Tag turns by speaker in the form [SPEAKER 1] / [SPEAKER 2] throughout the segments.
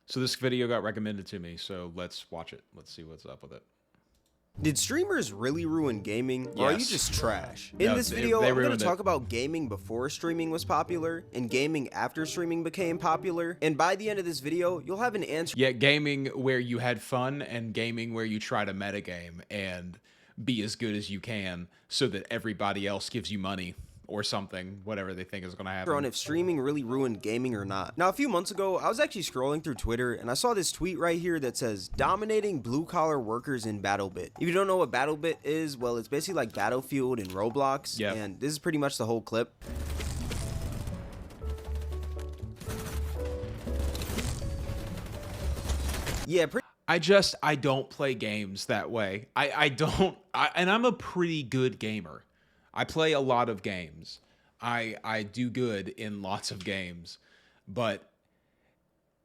[SPEAKER 1] So this video got recommended to me, so let's watch it. Let's see what's up with it.
[SPEAKER 2] Did streamers really ruin gaming, or are you
[SPEAKER 1] Yes.
[SPEAKER 2] just trash? In
[SPEAKER 1] No,
[SPEAKER 2] this
[SPEAKER 1] they
[SPEAKER 2] video, I'm going
[SPEAKER 1] ruined
[SPEAKER 2] to
[SPEAKER 1] it.
[SPEAKER 2] talk about gaming before streaming was popular, and gaming after streaming became popular, and by the end of this video, you'll have an answer.
[SPEAKER 1] Yeah, gaming where you had fun and gaming where you try to metagame and be as good as you can so that everybody else gives you money or something, whatever they think is going to happen.
[SPEAKER 2] On if streaming really ruined gaming or not. Now, a few months ago, I was actually scrolling through Twitter and I saw this tweet right here that says, dominating blue-collar workers in BattleBit. If you don't know what BattleBit is, well, it's basically like Battlefield and Roblox,
[SPEAKER 1] Yep.
[SPEAKER 2] and this is pretty much the whole clip. Yeah,
[SPEAKER 1] I don't play games that way. And I'm a pretty good gamer. I play a lot of games. I do good in lots of games. But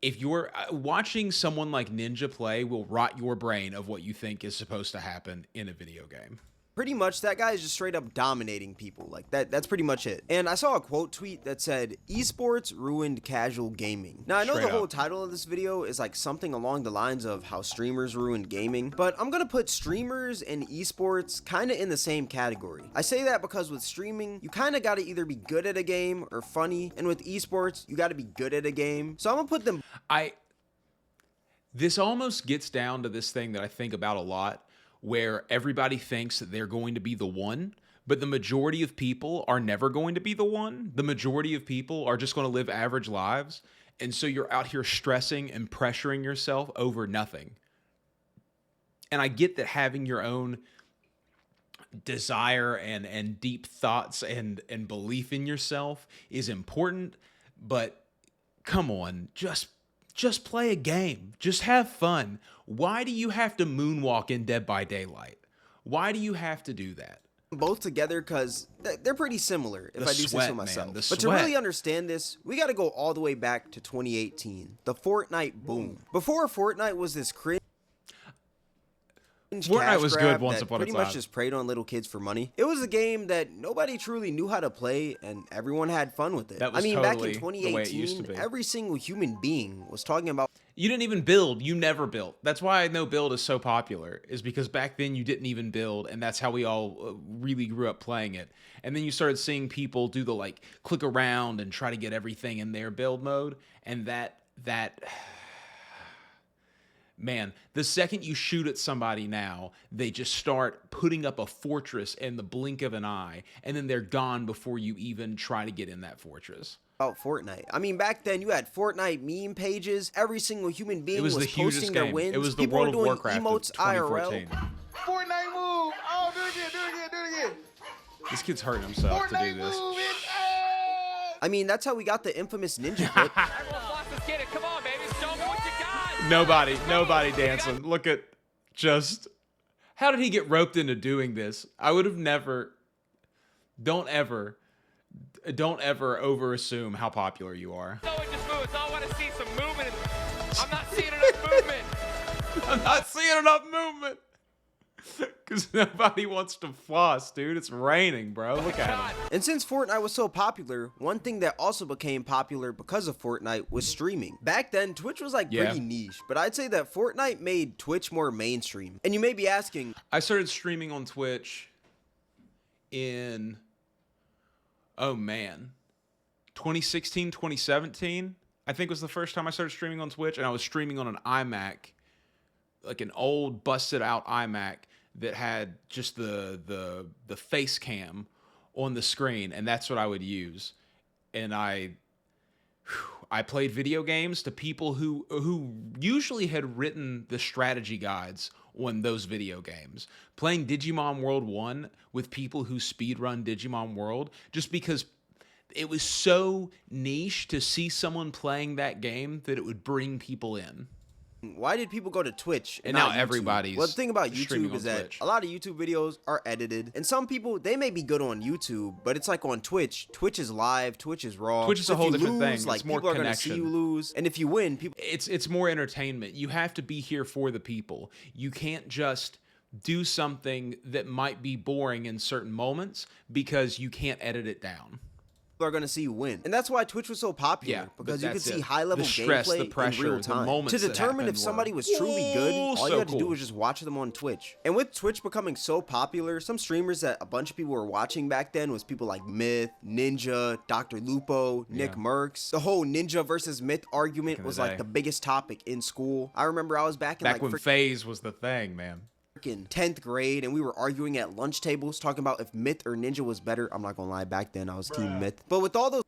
[SPEAKER 1] if you're watching someone like Ninja play will rot your brain of what you think is supposed to happen in a video game.
[SPEAKER 2] pretty much that guy is just straight up dominating people. Like that's pretty much it. And I saw a quote tweet that said, esports ruined casual gaming. Now I know
[SPEAKER 1] Straight
[SPEAKER 2] the whole
[SPEAKER 1] up.
[SPEAKER 2] title of this video is like something along the lines of how streamers ruined gaming, but I'm gonna put streamers and esports kind of in the same category. I say that because with streaming, you kind of got to either be good at a game or funny, and with esports, you got to be good at a game. So I'm gonna put them.
[SPEAKER 1] This almost gets down to this thing that I think about a lot, where everybody thinks that they're going to be the one, but the majority of people are never going to be the one. The majority of people are just going to live average lives. And so you're out here stressing and pressuring yourself over nothing. And I get that having your own desire and deep thoughts and belief in yourself is important, but come on, just play a game. Just have fun. Why do you have to moonwalk in Dead by Daylight? Why do you have to do that?
[SPEAKER 2] Both together because they're pretty similar, if
[SPEAKER 1] The
[SPEAKER 2] I do say
[SPEAKER 1] sweat,
[SPEAKER 2] so
[SPEAKER 1] man,
[SPEAKER 2] myself.
[SPEAKER 1] the
[SPEAKER 2] But to
[SPEAKER 1] sweat.
[SPEAKER 2] really understand this, we got to go all the way back to 2018, the Fortnite boom. Before Fortnite was this cringe
[SPEAKER 1] Fortnite
[SPEAKER 2] cash
[SPEAKER 1] was
[SPEAKER 2] grab
[SPEAKER 1] good once
[SPEAKER 2] that
[SPEAKER 1] upon a
[SPEAKER 2] pretty much
[SPEAKER 1] time.
[SPEAKER 2] just preyed on little kids for money. It was a game that nobody truly knew how to play, and everyone had fun with it.
[SPEAKER 1] That was
[SPEAKER 2] I mean, back
[SPEAKER 1] totally
[SPEAKER 2] in
[SPEAKER 1] the way it used to
[SPEAKER 2] 2018,
[SPEAKER 1] be.
[SPEAKER 2] every single human being was talking about.
[SPEAKER 1] You didn't even build. You never built. That's why I know build is so popular, is because back then you didn't even build, and that's how we all really grew up playing it. And then you started seeing people do the like click around and try to get everything in their build mode, and that man, the second you shoot at somebody now, they just start putting up a fortress in the blink of an eye, and then they're gone before you even try to get in that fortress.
[SPEAKER 2] Fortnite. I mean, back then you had Fortnite meme pages. Every single human being
[SPEAKER 1] It was
[SPEAKER 2] was
[SPEAKER 1] the hugest
[SPEAKER 2] posting their
[SPEAKER 1] game.
[SPEAKER 2] wins.
[SPEAKER 1] It was the
[SPEAKER 2] People
[SPEAKER 1] World of
[SPEAKER 2] were doing
[SPEAKER 1] Warcraft of
[SPEAKER 2] emotes
[SPEAKER 1] 2014.
[SPEAKER 2] IRL.
[SPEAKER 3] Fortnite move. Oh, do it again, do it again, do it again.
[SPEAKER 1] This kid's hurting himself to do
[SPEAKER 3] Fortnite
[SPEAKER 1] this.
[SPEAKER 3] move.
[SPEAKER 2] I mean, that's how we got the infamous ninja clip.
[SPEAKER 4] Everyone wants to get it. Come on, baby. Show me what you got.
[SPEAKER 1] Nobody dancing. Look at just how did he get roped into doing this? I would have never. Don't ever over assume how popular you are.
[SPEAKER 4] No one just moves. I want to see some movement. I'm not seeing enough movement.
[SPEAKER 1] I'm not seeing enough movement because nobody wants to floss, dude. It's raining, bro. Look at him.
[SPEAKER 2] And since Fortnite was so popular, one thing that also became popular because of Fortnite was streaming. Back then, Twitch was like
[SPEAKER 1] Yeah.
[SPEAKER 2] pretty niche, but I'd say that Fortnite made Twitch more mainstream. And you may be asking,
[SPEAKER 1] I started streaming on Twitch in, oh man, 2016, 2017, I think was the first time I started streaming on Twitch, and I was streaming on an iMac, like an old busted out iMac that had just the face cam on the screen, and that's what I would use. And I played video games to people who usually had written the strategy guides on those video games. Playing Digimon World 1 with people who speedrun Digimon World, just because it was so niche to see someone playing that game that it would bring people in.
[SPEAKER 2] why did people go to Twitch
[SPEAKER 1] And
[SPEAKER 2] not
[SPEAKER 1] now
[SPEAKER 2] YouTube?
[SPEAKER 1] everybody's
[SPEAKER 2] Well, the thing about
[SPEAKER 1] streaming
[SPEAKER 2] YouTube is
[SPEAKER 1] on
[SPEAKER 2] that
[SPEAKER 1] Twitch.
[SPEAKER 2] a lot of YouTube videos are edited, and some people, they may be good on YouTube, but it's like on Twitch. Twitch is live, Twitch is raw.
[SPEAKER 1] Twitch is
[SPEAKER 2] So
[SPEAKER 1] a
[SPEAKER 2] if
[SPEAKER 1] whole
[SPEAKER 2] you
[SPEAKER 1] different
[SPEAKER 2] lose,
[SPEAKER 1] thing.
[SPEAKER 2] Like,
[SPEAKER 1] It's more
[SPEAKER 2] people are gonna see you
[SPEAKER 1] connection.
[SPEAKER 2] lose, and if you win, people.
[SPEAKER 1] It's more entertainment. You have to be here for the people. You can't just do something that might be boring in certain moments because you can't edit it down.
[SPEAKER 2] are going to see you win. And that's why Twitch was so popular, because you could see high-level
[SPEAKER 1] gameplay,
[SPEAKER 2] gameplay in real time. To determine if somebody was truly good, all you had to do was just watch them on Twitch. And with Twitch becoming so popular, some streamers that a bunch of people were watching back then was people like Myth, Ninja, Dr. Lupo, Nick Merckx. The whole Ninja versus Myth argument was like the biggest topic in school. I remember I was back in
[SPEAKER 1] when FaZe was the thing, man.
[SPEAKER 2] In 10th grade, and we were arguing at lunch tables talking about if Myth or Ninja was better. I'm not gonna lie, back then I was team Myth. But with all those,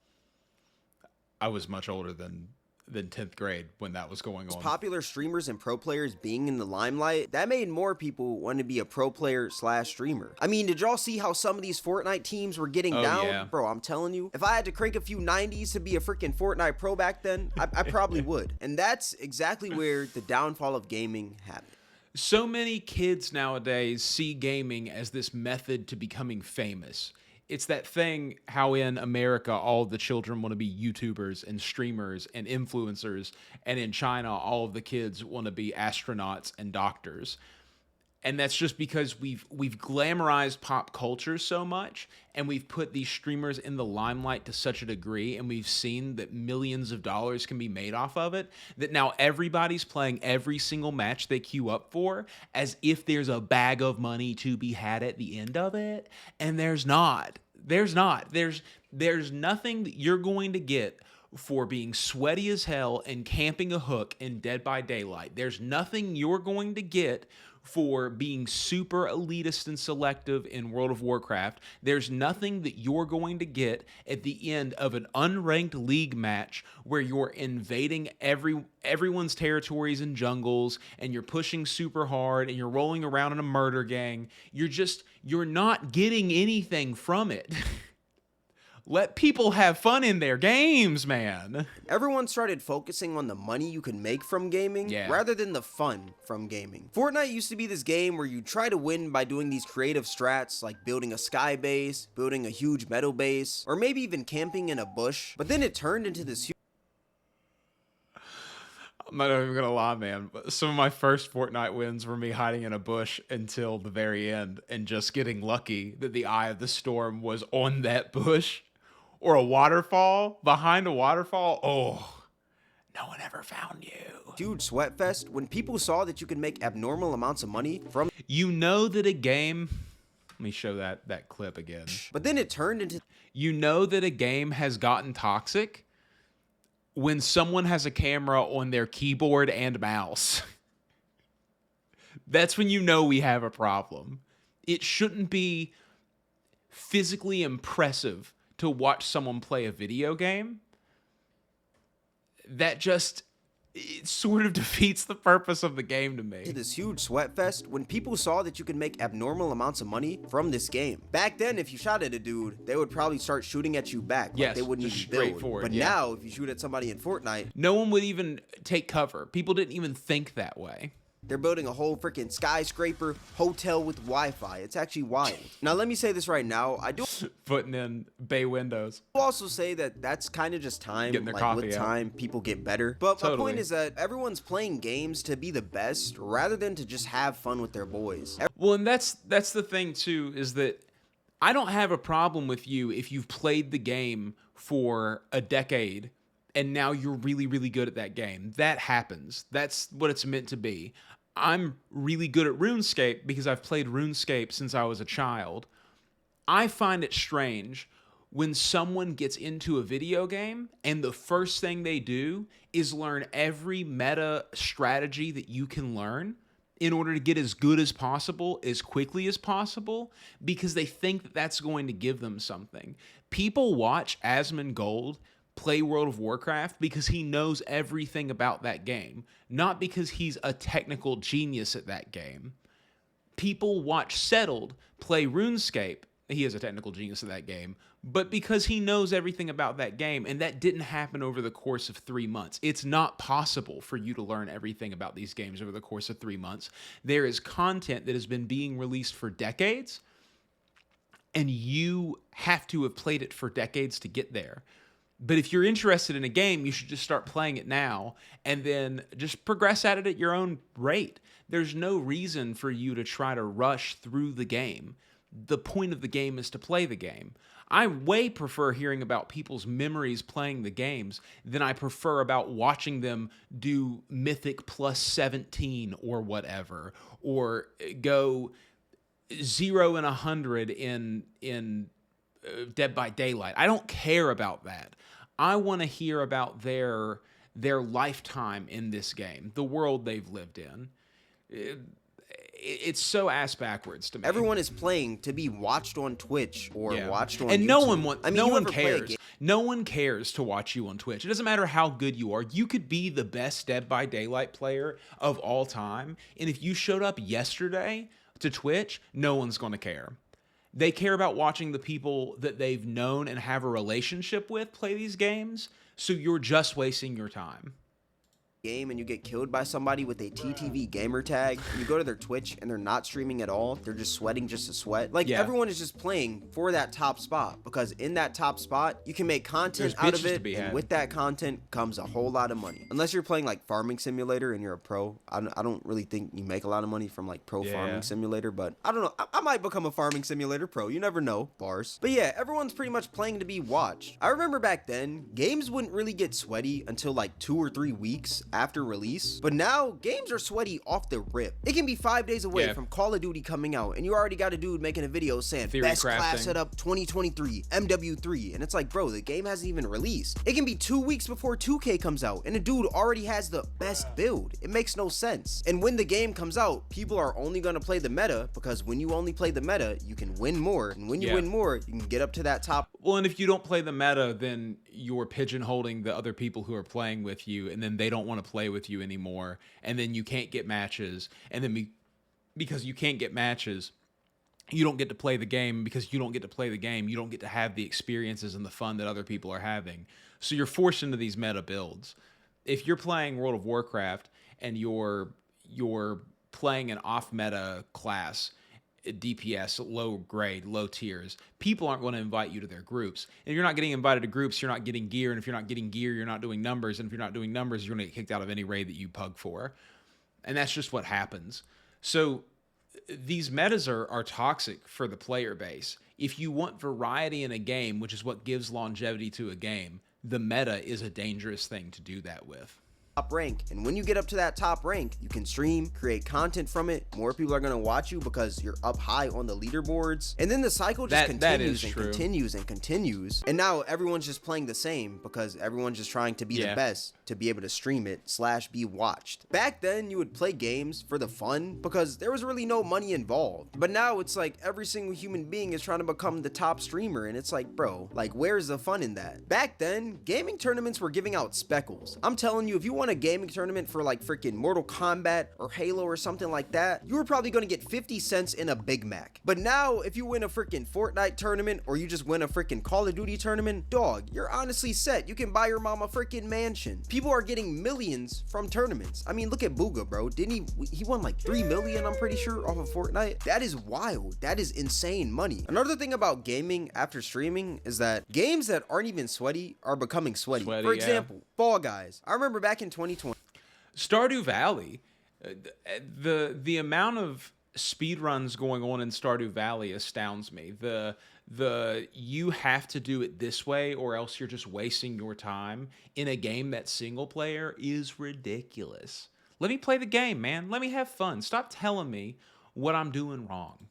[SPEAKER 1] I was much older than 10th grade when that was going on.
[SPEAKER 2] Popular streamers and pro players being in the limelight, that made more people want to be a pro player / streamer. I mean, did y'all see how some of these Fortnite teams were getting down?
[SPEAKER 1] Yeah.
[SPEAKER 2] Bro, I'm telling you, if I had to crank a few 90s to be a freaking Fortnite pro back then, I probably would. And that's exactly where the downfall of gaming happened.
[SPEAKER 1] So many kids nowadays see gaming as this method to becoming famous. It's that thing how in America all the children want to be YouTubers and streamers and influencers, and in China all of the kids want to be astronauts and doctors. And that's just because we've glamorized pop culture so much, and we've put these streamers in the limelight to such a degree, and we've seen that millions of dollars can be made off of it, that now everybody's playing every single match they queue up for as if there's a bag of money to be had at the end of it, and there's not. There's nothing that you're going to get for being sweaty as hell and camping a hook in Dead by Daylight. There's nothing you're going to get for being super elitist and selective in World of Warcraft. There's nothing that you're going to get at the end of an unranked league match where you're invading everyone's territories and jungles, and you're pushing super hard, and you're rolling around in a murder gang. You're not getting anything from it. Let people have fun in their games, man.
[SPEAKER 2] Everyone started focusing on the money you can make from gaming rather than the fun from gaming. Fortnite used to be this game where you try to win by doing these creative strats like building a sky base, building a huge metal base, or maybe even camping in a bush. But then it turned into this
[SPEAKER 1] I'm not even gonna lie, man. Some of my first Fortnite wins were me hiding in a bush until the very end and just getting lucky that the eye of the storm was on that bush. Or a waterfall, behind a waterfall. Oh, no one ever found you.
[SPEAKER 2] Huge sweat fest when people saw that you could make abnormal amounts of money from.
[SPEAKER 1] You know that a game. Let me show that clip again.
[SPEAKER 2] But then it turned into.
[SPEAKER 1] You know that a game has gotten toxic when someone has a camera on their keyboard and mouse. That's when you know we have a problem. It shouldn't be physically impressive to watch someone play a video game. That just, it sort of defeats the purpose of the game to me.
[SPEAKER 2] This huge sweat fest when people saw that you could make abnormal amounts of money from this game. Back then, if you shot at a dude, they would probably start shooting at you back.
[SPEAKER 1] Yes,
[SPEAKER 2] they wouldn't
[SPEAKER 1] just
[SPEAKER 2] even build.
[SPEAKER 1] straightforward.
[SPEAKER 2] But now, if you shoot at somebody in Fortnite,
[SPEAKER 1] no one would even take cover. People didn't even think that way.
[SPEAKER 2] They're building a whole freaking skyscraper hotel with Wi-Fi. It's actually wild. Now, let me say this right now. I do
[SPEAKER 1] putting in bay windows.
[SPEAKER 2] also say that that's kind of just time.
[SPEAKER 1] Getting their
[SPEAKER 2] like
[SPEAKER 1] coffee
[SPEAKER 2] with
[SPEAKER 1] out.
[SPEAKER 2] time, people get better. But
[SPEAKER 1] Totally.
[SPEAKER 2] my point is that everyone's playing games to be the best rather than to just have fun with their boys.
[SPEAKER 1] Well, and that's the thing too, is that I don't have a problem with you if you've played the game for a decade and now you're really, really good at that game. That happens. That's what it's meant to be. I'm really good at RuneScape because I've played RuneScape since I was a child. I find it strange when someone gets into a video game and the first thing they do is learn every meta strategy that you can learn in order to get as good as possible, as quickly as possible, because they think that that's going to give them something. People watch Asmongold play World of Warcraft because he knows everything about that game, not because he's a technical genius at that game. People watch Settled play RuneScape. He is a technical genius at that game, but because he knows everything about that game, and that didn't happen over the course of 3 months. It's not possible for you to learn everything about these games over the course of 3 months. There is content that has been being released for decades, and you have to have played it for decades to get there. But if you're interested in a game, you should just start playing it now and then just progress at it at your own rate. There's no reason for you to try to rush through the game. the point of the game is to play the game. I way prefer hearing about people's memories playing the games than I prefer about watching them do Mythic plus 17 or whatever, or go 0 and 100 in Dead by Daylight. I don't care about that. I want to hear about their lifetime in this game, the world they've lived in. It's so ass backwards to me.
[SPEAKER 2] Everyone is playing to be watched on Twitch or watched on YouTube.
[SPEAKER 1] And no one wants.
[SPEAKER 2] I mean,
[SPEAKER 1] no
[SPEAKER 2] you
[SPEAKER 1] one
[SPEAKER 2] ever play a
[SPEAKER 1] cares.
[SPEAKER 2] game-
[SPEAKER 1] No one cares to watch you on Twitch. It doesn't matter how good you are. You could be the best Dead by Daylight player of all time, and if you showed up yesterday to Twitch, no one's going to care. They care about watching the people that they've known and have a relationship with play these games, so you're just wasting your time.
[SPEAKER 2] game and you get killed by somebody with a TTV gamer tag, and you go to their Twitch and they're not streaming at all, they're just sweating just to sweat. Like, everyone is just playing for that top spot, because in that top spot, you can make content out of it, and with that content comes a whole lot of money. Unless you're playing like Farming Simulator and you're a pro, I don't really think you make a lot of money from like pro Farming Simulator, but I don't know. I might become a Farming Simulator pro. You never know. Bars. But yeah, everyone's pretty much playing to be watched. I remember back then, games wouldn't really get sweaty until like 2 or 3 weeks after release, but now games are sweaty off the rip. It can be 5 days away from Call of Duty coming out, and you already got a dude making a video saying best class setup 2023 MW3, and it's like, bro, the game hasn't even released. It can be 2 weeks before 2K comes out, and a dude already has the best build. It makes no sense. And when the game comes out, people are only gonna play the meta, because when you only play the meta, you can win more, and when you win more, you can get up to that top.
[SPEAKER 1] Well, and if you don't play the meta, then you're pigeonholing the other people who are playing with you, and then they don't want to play with you anymore, and then you can't get matches, and then because you can't get matches, you don't get to play the game. Because you don't get to play the game, you don't get to have the experiences and the fun that other people are having. So you're forced into these meta builds. If you're playing World of Warcraft and you're playing an off-meta class, DPS, low grade, low tiers, people aren't going to invite you to their groups. And if you're not getting invited to groups, you're not getting gear. And if you're not getting gear, you're not doing numbers. And if you're not doing numbers, you're going to get kicked out of any raid that you pug for. And that's just what happens. So these metas are toxic for the player base. If you want variety in a game, which is what gives longevity to a game, the meta is a dangerous thing to do that with.
[SPEAKER 2] Top rank, and when you get up to that top rank, you can stream, create content from it. More people are going to watch you because you're up high on the leaderboards, and then the cycle just continues and continues and continues. And now everyone's just playing the same because everyone's just trying to be the best to be able to stream it / be watched. Back then, you would play games for the fun because there was really no money involved. But now it's like every single human being is trying to become the top streamer, and it's like, bro, like, where's the fun in that? Back then, gaming tournaments were giving out speckles. I'm telling you, if you want a gaming tournament for like freaking Mortal Kombat or Halo or something like that, you were probably going to get 50 cents in a Big Mac. But now, if you win a freaking Fortnite tournament or you just win a freaking Call of Duty tournament, dog, you're honestly set. You can buy your mom a freaking mansion. People are getting millions from tournaments. I mean, look at Booga, bro. Didn't he won like 3 million, I'm pretty sure, off of Fortnite? That is wild. That is insane money. Another thing about gaming after streaming is that games that aren't even sweaty are becoming sweaty. For example, Fall Guys. I remember back in 2020.
[SPEAKER 1] Stardew Valley, the amount of speed runs going on in Stardew Valley astounds me. The you have to do it this way or else you're just wasting your time in a game that's single player is ridiculous. Let me play the game, man. Let me have fun. Stop telling me what I'm doing wrong.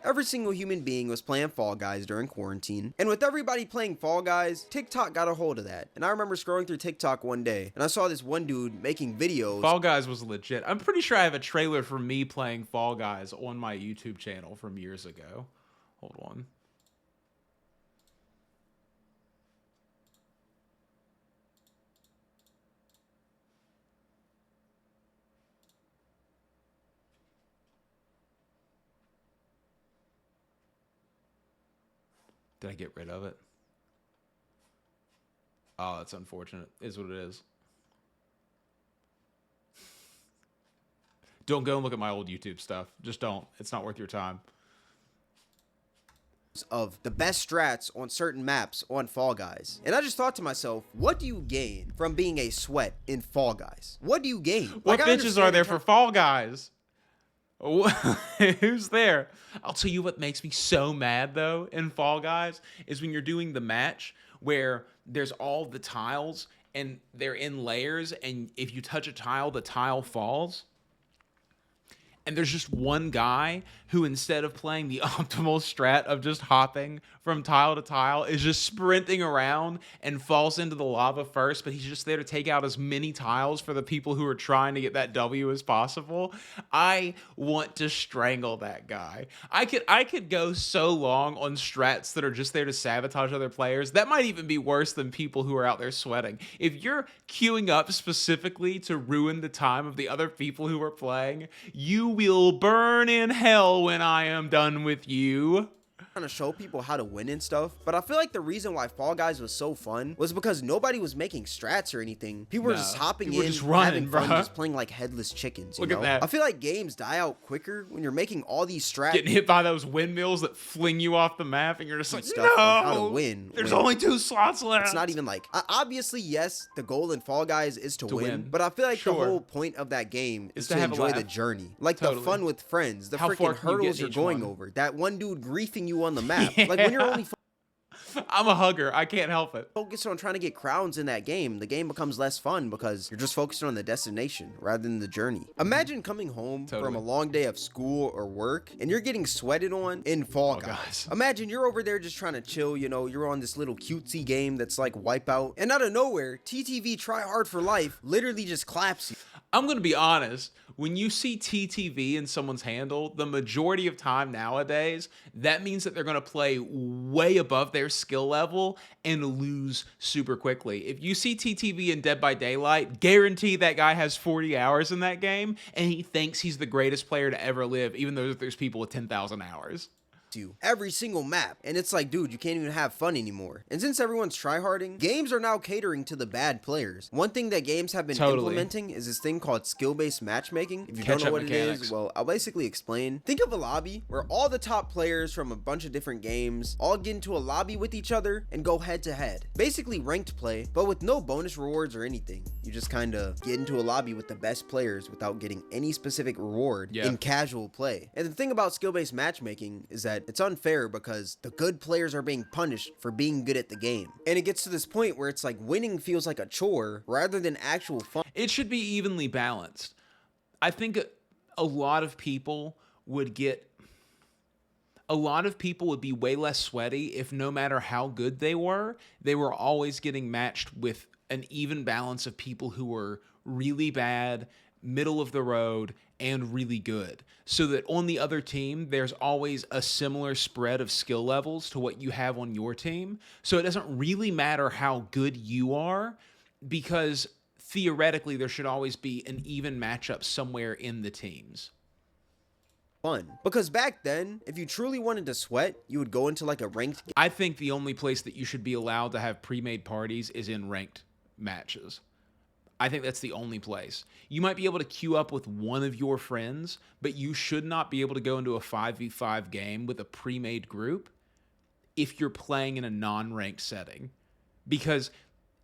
[SPEAKER 2] Every single human being was playing Fall Guys during quarantine, and with everybody playing Fall Guys, TikTok got a hold of that. And I remember scrolling through TikTok one day, and I saw this one dude making videos.
[SPEAKER 1] Fall Guys was legit. I'm pretty sure I have a trailer for me playing Fall Guys on my YouTube channel from years ago. Hold on. Did I get rid of it? Oh, that's unfortunate. Is what it is. Don't go and look at my old YouTube stuff. Just don't. It's not worth your time.
[SPEAKER 2] Of the best strats on certain maps on Fall Guys. And I just thought to myself, what do you gain from being a sweat in Fall Guys? What do you gain?
[SPEAKER 1] What bitches are there for Fall Guys? Who's there? I'll tell you what makes me so mad though in Fall Guys is when you're doing the match where there's all the tiles and they're in layers, and if you touch a tile, the tile falls. And there's just one guy who, instead of playing the optimal strat of just hopping from tile to tile, is just sprinting around and falls into the lava first, but he's just there to take out as many tiles for the people who are trying to get that W as possible. I want to strangle that guy. I could go so long on strats that are just there to sabotage other players. That might even be worse than people who are out there sweating. If you're queuing up specifically to ruin the time of the other people who are playing, you will burn in hell when I am done with you.
[SPEAKER 2] Trying to show people how to win and stuff, but I feel like the reason why Fall Guys was so fun was because nobody was making strats or anything. People were just hopping in,
[SPEAKER 1] just running,
[SPEAKER 2] having fun,
[SPEAKER 1] bro.
[SPEAKER 2] just playing like headless chickens.
[SPEAKER 1] Look at that.
[SPEAKER 2] I feel like games die out quicker when you're making all these strats.
[SPEAKER 1] Getting hit by those windmills that fling you off the map, and you're just like,
[SPEAKER 2] Stuff
[SPEAKER 1] no,
[SPEAKER 2] on how to win.
[SPEAKER 1] There's only 2 slots left.
[SPEAKER 2] It's not even like, obviously, yes, the goal in Fall Guys is to win, but I feel like
[SPEAKER 1] Sure.
[SPEAKER 2] the whole point of that game is to
[SPEAKER 1] have a
[SPEAKER 2] enjoy the
[SPEAKER 1] laugh.
[SPEAKER 2] journey. Like
[SPEAKER 1] Totally.
[SPEAKER 2] the fun with friends, the
[SPEAKER 1] How far
[SPEAKER 2] freaking
[SPEAKER 1] can you get
[SPEAKER 2] hurdles
[SPEAKER 1] in
[SPEAKER 2] you're
[SPEAKER 1] each
[SPEAKER 2] going
[SPEAKER 1] one?
[SPEAKER 2] over, that one dude griefing you on the map.
[SPEAKER 1] Yeah.
[SPEAKER 2] Like when you're only
[SPEAKER 1] I'm a hugger. I can't help it.
[SPEAKER 2] focused on trying to get crowns in that game, the game becomes less fun because you're just focused on the destination rather than the journey. Imagine coming home from a long day of school or work and you're getting sweated on in Fall Guys. Imagine you're over there just trying to chill, you know, you're on this little cutesy game that's like Wipeout, and out of nowhere, TTV Try Hard for Life literally just claps you.
[SPEAKER 1] I'm going to be honest. When you see TTV in someone's handle, the majority of time nowadays, that means that they're going to play way above their skill level and lose super quickly. If you see TTV in Dead by Daylight, guarantee that guy has 40 hours in that game, and he thinks he's the greatest player to ever live, even though there's people with 10,000 hours.
[SPEAKER 2] You every single map, and it's like, dude, you can't even have fun anymore. And since everyone's tryharding, games are now catering to the bad players. One thing that games have been implementing is this thing called skill-based matchmaking. If you don't know what it is, well, I'll basically explain. Think of a lobby where all the top players from a bunch of different games all get into a lobby with each other and go head to head. Basically ranked play, but with no bonus rewards or anything. You just kind of get into a lobby with the best players without getting any specific reward in casual play. And the thing about skill-based matchmaking is that it's unfair because the good players are being punished for being good at the game. And it gets to this point where it's like winning feels like a chore rather than actual fun.
[SPEAKER 1] It should be evenly balanced. I think a lot of people would be way less sweaty if no matter how good they were always getting matched with an even balance of people who were really bad, middle of the road, and really good, so that on the other team there's always a similar spread of skill levels to what you have on your team, so it doesn't really matter how good you are, because theoretically there should always be an even matchup somewhere in the teams.
[SPEAKER 2] Fun. Because back then, if you truly wanted to sweat, you would go into like a ranked game.
[SPEAKER 1] I think the only place that you should be allowed to have pre-made parties is in ranked matches. I think that's the only place. You might be able to queue up with one of your friends, but you should not be able to go into a 5v5 game with a pre-made group if you're playing in a non-ranked setting. Because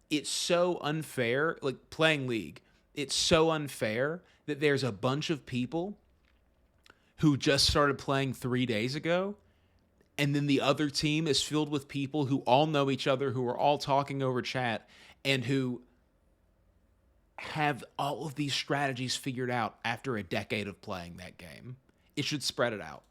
[SPEAKER 1] it's so unfair, like playing League, it's so unfair that there's a bunch of people who just started playing 3 days ago, and then the other team is filled with people who all know each other, who are all talking over chat, and who have all of these strategies figured out after a decade of playing that game. It should spread it out.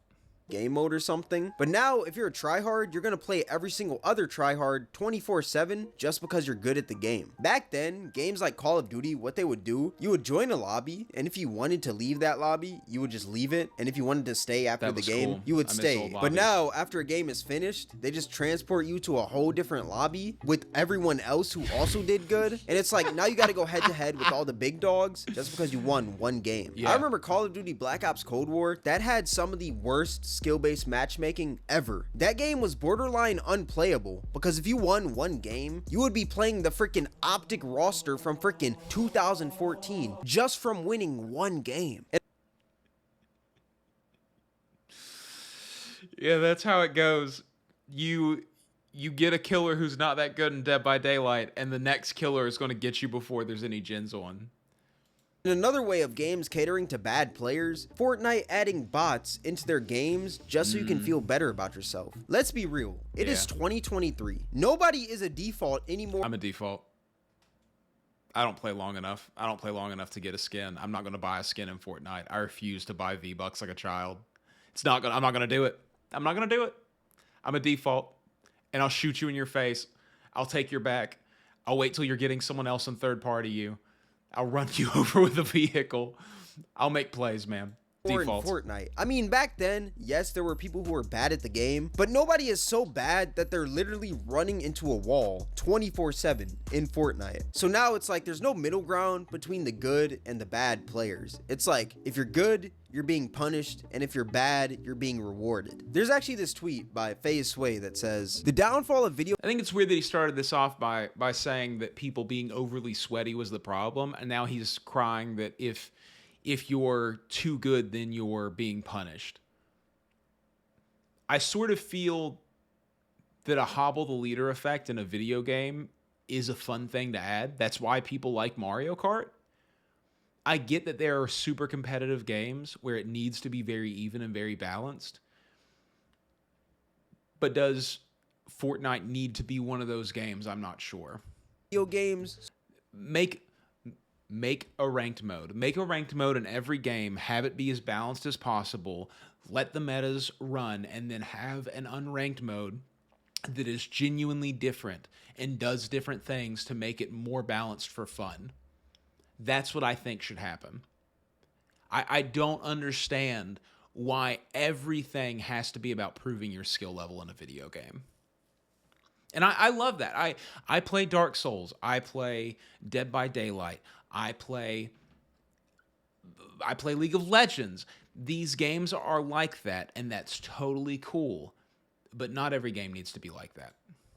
[SPEAKER 2] Game mode or something. But now, if you're a tryhard, you're gonna play every single other tryhard 24/7 just because you're good at the game. Back then, games like Call of Duty, what they would do, you would join a lobby, and if you wanted to leave that lobby, you would just leave it, and if you wanted to stay after the game, you would stay. But now, after a game is finished, they just transport you to a whole different lobby with everyone else who also did good, and it's like, now you gotta go head to head with all the big dogs just because you won one game. I remember Call of Duty Black Ops Cold War, that had some of the worst skill-based matchmaking ever. That game was borderline unplayable because if you won one game, you would be playing the freaking Optic roster from freaking 2014 just from winning one game.
[SPEAKER 1] Yeah, that's how it goes. You get a killer who's not that good in Dead by Daylight, and the next killer is going to get you before there's any gens on.
[SPEAKER 2] In another way of games catering to bad players, Fortnite adding bots into their games just so you can feel better about yourself. Let's be real, it is 2023. Nobody is a default anymore.
[SPEAKER 1] I'm a default. I don't play long enough. I don't play long enough to get a skin. I'm not going to buy a skin in Fortnite. I refuse to buy V-Bucks like a child. I'm not going to do it. I'm not going to do it. I'm a default, and I'll shoot you in your face. I'll take your back. I'll wait till you're getting someone else in third party you. I'll run you over with a vehicle. I'll make plays, man. Default.
[SPEAKER 2] In Fortnite. I mean, back then, yes, there were people who were bad at the game, but nobody is so bad that they're literally running into a wall 24/7 in Fortnite. So now it's like there's no middle ground between the good and the bad players. It's like, if you're good, you're being punished, and if you're bad, you're being rewarded. There's actually this tweet by FaZe Sway that says, the downfall of video...
[SPEAKER 1] I think it's weird that he started this off by saying that people being overly sweaty was the problem, and now he's crying that if you're too good, then you're being punished. I sort of feel that a hobble the leader effect in a video game is a fun thing to add. That's why people like Mario Kart. I get that there are super competitive games where it needs to be very even and very balanced. But does Fortnite need to be one of those games? I'm not sure.
[SPEAKER 2] Video games...
[SPEAKER 1] Make a ranked mode. Make a ranked mode in every game. Have it be as balanced as possible. Let the metas run, and then have an unranked mode that is genuinely different and does different things to make it more balanced for fun. That's what I think should happen. I don't understand why everything has to be about proving your skill level in a video game. And I love that. I play Dark Souls. I play Dead by Daylight. I play League of Legends. These games are like that, and that's totally cool. But not every game needs to be like that.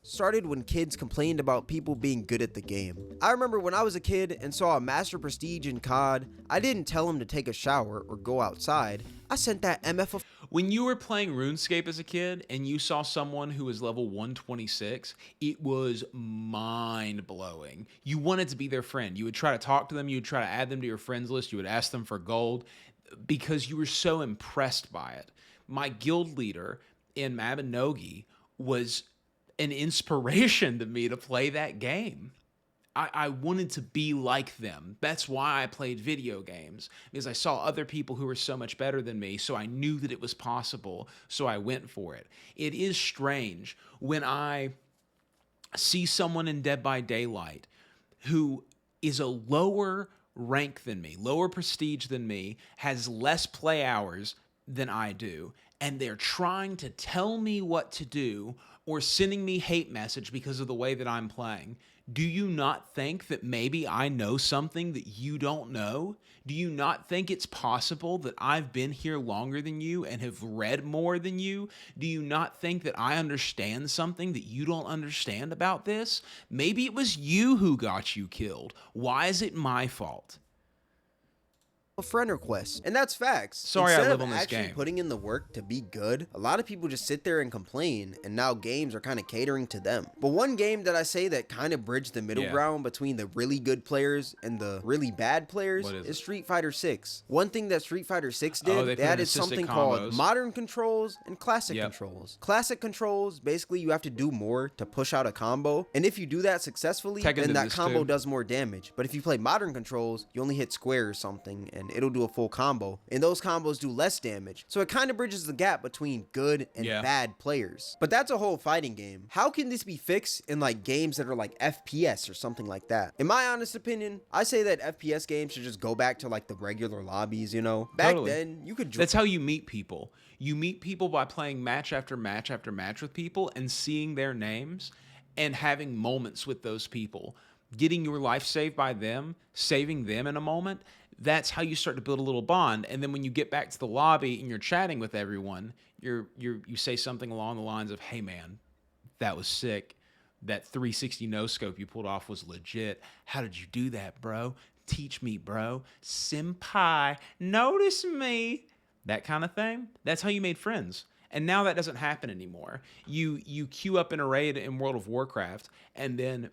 [SPEAKER 2] Started when kids complained about people being good at the game. I remember when I was a kid and saw a Master Prestige in COD, I didn't tell him to take a shower or go outside. I sent that MF
[SPEAKER 1] When you were playing RuneScape as a kid and you saw someone who was level 126, it was mind-blowing. You wanted to be their friend. You would try to talk to them. You would try to add them to your friends list. You would ask them for gold because you were so impressed by it. My guild leader in Mabinogi was an inspiration to me to play that game. I wanted to be like them. That's why I played video games, because I saw other people who were so much better than me, so I knew that it was possible, so I went for it. It is strange when I see someone in Dead by Daylight who is a lower rank than me, lower prestige than me, has less play hours than I do, and they're trying to tell me what to do or sending me hate message because of the way that I'm playing. Do you not think that maybe I know something that you don't know? Do you not think it's possible that I've been here longer than you and have read more than you? Do you not think that I understand something that you don't understand about this? Maybe it was you who got you killed. Why is it my fault?
[SPEAKER 2] a friend request, and that's facts.
[SPEAKER 1] Sorry,
[SPEAKER 2] Instead
[SPEAKER 1] I live
[SPEAKER 2] of
[SPEAKER 1] on this
[SPEAKER 2] actually
[SPEAKER 1] game.
[SPEAKER 2] putting in the work to be good, a lot of people just sit there and complain, and now games are kind of catering to them. But one game that I say that kind of bridged the middle ground between the really good players and the really bad players is Street Fighter 6. One thing that Street Fighter 6 did, they added something called modern controls and classic controls. Classic controls, basically you have to do more to push out a combo, and if you do that successfully, then that combo does more damage. But if you play modern controls, you only hit square or something, and it'll do a full combo, and those combos do less damage. So it kind of bridges the gap between good and bad players. But that's a whole fighting game. How can this be fixed in like games that are like FPS or something like that? In my honest opinion, I say that FPS games should just go back to like the regular lobbies, you know? Back then, you could...
[SPEAKER 1] That's how you meet people. You meet people by playing match after match after match with people and seeing their names and having moments with those people. Getting your life saved by them, saving them in a moment. That's how you start to build a little bond. And then when you get back to the lobby and you're chatting with everyone, you say something along the lines of, "Hey man, that was sick. That 360 no scope you pulled off was legit. How did you do that, bro? Teach me, bro. Senpai, notice me." That kind of thing. That's how you made friends. And now that doesn't happen anymore. You queue up in a raid in World of Warcraft, and then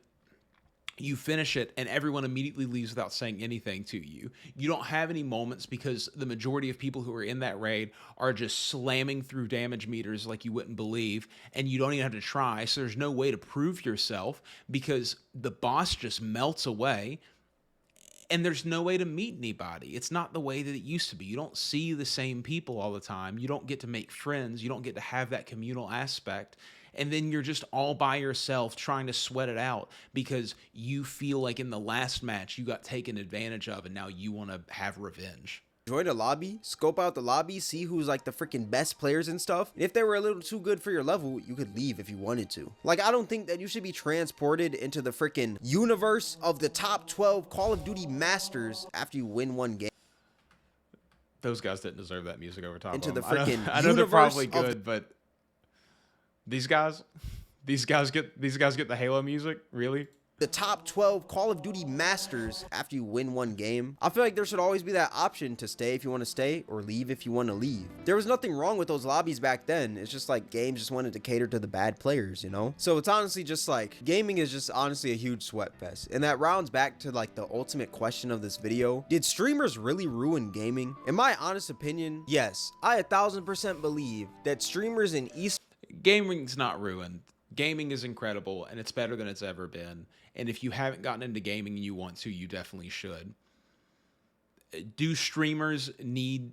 [SPEAKER 1] you finish it and everyone immediately leaves without saying anything to you. You don't have any moments because the majority of people who are in that raid are just slamming through damage meters like you wouldn't believe, and you don't even have to try. So there's no way to prove yourself because the boss just melts away. And there's no way to meet anybody. It's not the way that it used to be. You don't see the same people all the time. You don't get to make friends. You don't get to have that communal aspect. And then you're just all by yourself trying to sweat it out because you feel like in the last match you got taken advantage of and now you want to have revenge.
[SPEAKER 2] Join a lobby, scope out the lobby, see who's like the freaking best players and stuff. If they were a little too good for your level, you could leave if you wanted to. Like, I don't think that you should be transported into the freaking universe of the top 12 Call of Duty masters after you win one game.
[SPEAKER 1] Those guys didn't deserve that music over top
[SPEAKER 2] Into
[SPEAKER 1] of
[SPEAKER 2] the
[SPEAKER 1] them.
[SPEAKER 2] freaking
[SPEAKER 1] I know they're probably
[SPEAKER 2] universe of
[SPEAKER 1] good, but these guys get the Halo music, really?
[SPEAKER 2] The top 12 Call of Duty masters after you win one game. I feel like there should always be that option to stay if you want to stay or leave if you want to leave. There was nothing wrong with those lobbies back then. It's just like games just wanted to cater to the bad players, you know? So it's honestly just like gaming is just honestly a huge sweat fest. And that rounds back to like the ultimate question of this video. Did streamers really ruin gaming? In my honest opinion, yes. I 1000% believe that streamers in esports
[SPEAKER 1] Gaming's not ruined. Gaming is incredible and it's better than it's ever been. And if you haven't gotten into gaming and you want to, you definitely should. Do streamers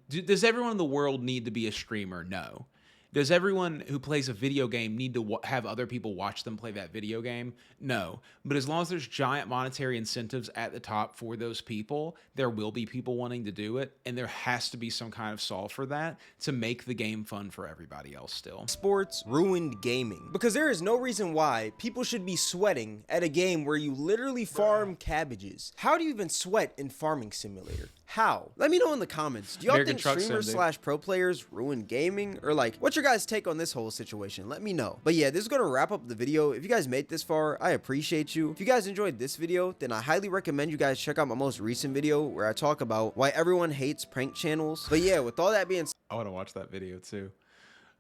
[SPEAKER 1] does everyone in the world need to be a streamer? No. Does everyone who plays a video game need to have other people watch them play that video game? No. But as long as there's giant monetary incentives at the top for those people, there will be people wanting to do it. And there has to be some kind of solve for that to make the game fun for everybody else still.
[SPEAKER 2] Sports ruined gaming because there is no reason why people should be sweating at a game where you literally farm cabbages. How do you even sweat in Farming Simulator? How? Let me know in the comments. Do y'all
[SPEAKER 1] American
[SPEAKER 2] think
[SPEAKER 1] Truck
[SPEAKER 2] streamers
[SPEAKER 1] Sim,
[SPEAKER 2] / pro players ruin gaming? Or like, what's your guys' take on this whole situation? Let me know. But yeah, this is going to wrap up the video. If you guys made this far, I appreciate you. If you guys enjoyed this video, then I highly recommend you guys check out my most recent video where I talk about why everyone hates prank channels. But yeah, with all that being said,
[SPEAKER 1] I want to watch that video too.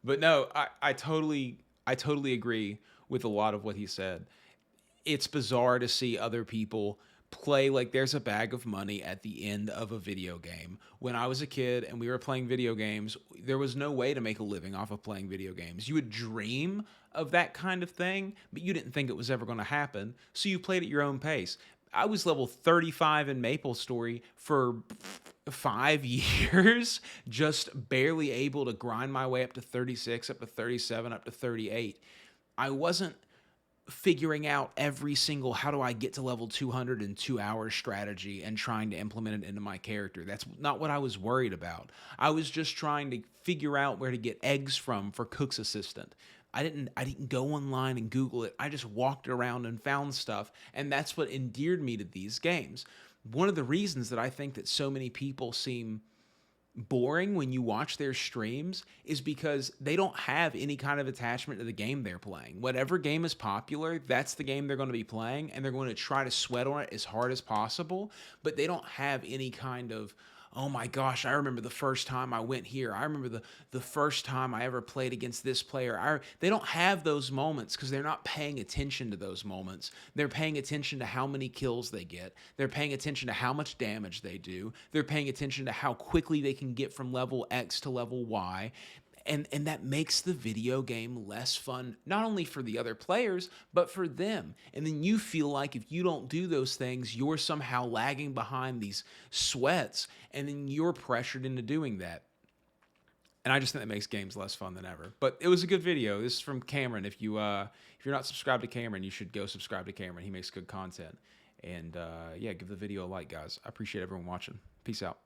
[SPEAKER 1] But no, I totally agree with a lot of what he said. It's bizarre to see other people play like there's a bag of money at the end of a video game. When I was a kid and we were playing video games, there was no way to make a living off of playing video games. You would dream of that kind of thing, but you didn't think it was ever going to happen, so you played at your own pace. I was level 35 in MapleStory for 5 years, just barely able to grind my way up to 36, up to 37, up to 38. I wasn't figuring out every single how do I get to level 200 in 2 hours strategy and trying to implement it into my character. That's not what I was worried about. I was just trying to figure out where to get eggs from for Cook's Assistant. I didn't go online and Google it. I just walked around and found stuff, and that's what endeared me to these games. One of the reasons that I think that so many people seem boring when you watch their streams is because they don't have any kind of attachment to the game they're playing. Whatever game is popular, that's the game they're going to be playing, and they're going to try to sweat on it as hard as possible, but they don't have any kind of, oh my gosh, I remember the first time I went here. I remember the first time I ever played against this player. They don't have those moments because they're not paying attention to those moments. They're paying attention to how many kills they get. They're paying attention to how much damage they do. They're paying attention to how quickly they can get from level X to level Y. And that makes the video game less fun, not only for the other players, but for them. And then you feel like if you don't do those things, you're somehow lagging behind these sweats, and then you're pressured into doing that. And I just think that makes games less fun than ever. But it was a good video. This is from Cameron. If you're not subscribed to Cameron, you should go subscribe to Cameron. He makes good content. And yeah, give the video a like, guys. I appreciate everyone watching. Peace out.